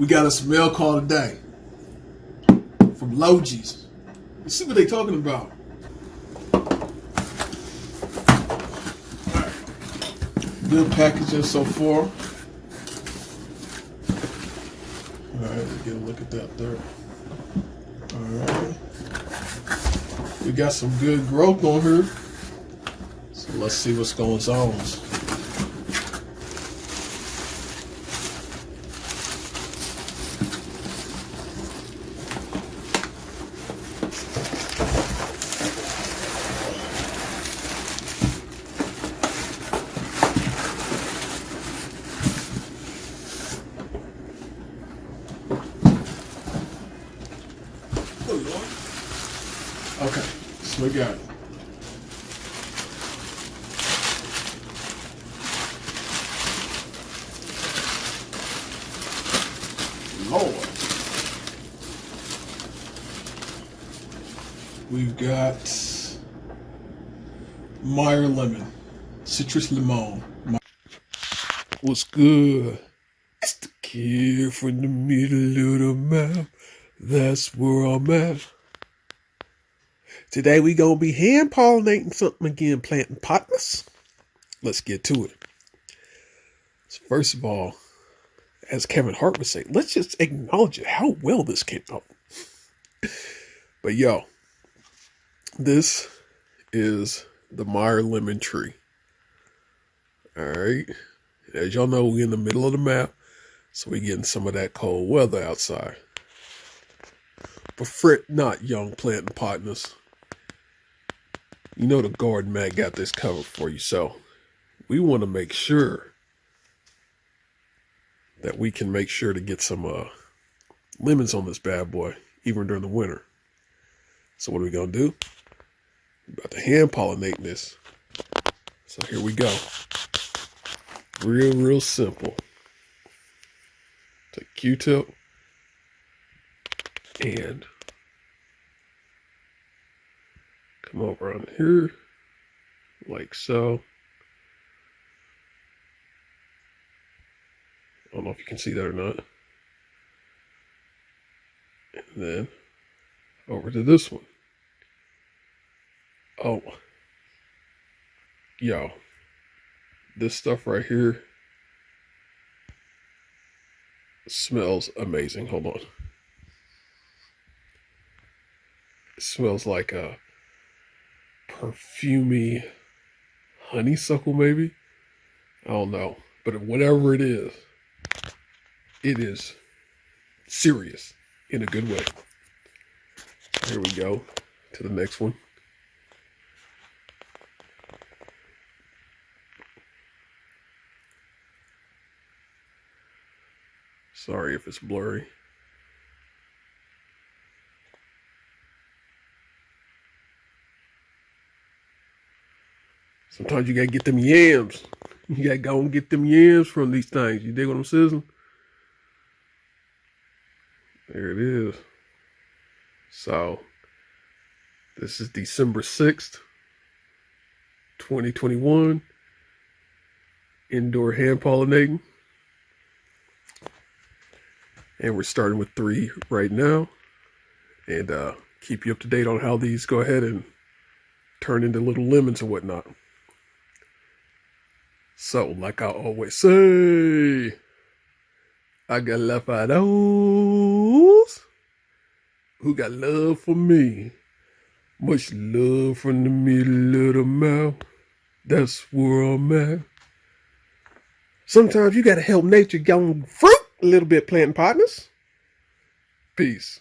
We got a smell call today from Logies. Let's see what they talking about. Good packaging so far. Alright, let's get a look at that there. Alright. We got some good growth on here. So let's see what's going on. Okay, so we got it. Lord. We've got Meyer lemon, citrus lemon. What's good? It's the kid from the middle of the map. That's where I'm at. Today we gonna be hand pollinating something again, planting partners. Let's get to it. So first of all, as Kevin Hart would say, let's just acknowledge it, how well this came out. But yo, this is the Meyer lemon tree. Alright. As y'all know, we're in the middle of the map, so we're getting some of that cold weather outside. But fret not, young planting partners. You know the garden man got this covered for you, so we want to make sure that we can make sure to get some lemons on this bad boy, even during the winter. So what are we going to do? We're about to hand pollinate this. So here we go. Real simple. Take a Q-tip and come over on here, like so. I don't know if you can see that or not. And then over to this one. Oh, yo, this stuff right here smells amazing. Hold on. It smells like a perfumey honeysuckle, maybe. I don't know, but whatever it is serious in a good way. Here we go to the next one. Sorry if it's blurry. Sometimes you gotta get them yams. You gotta go and get them yams from these things. You dig what I'm saying? There it is. So, this is December 6th, 2021. Indoor hand pollinating. And we're starting with 3 right now. And keep you up to date on how these go ahead and turn into little lemons and whatnot. So, like I always say, I got love for those who got love for me. Much love from the middle of the mouth. That's where I'm at. Sometimes you gotta help nature go fruit a little bit, planting partners. Peace.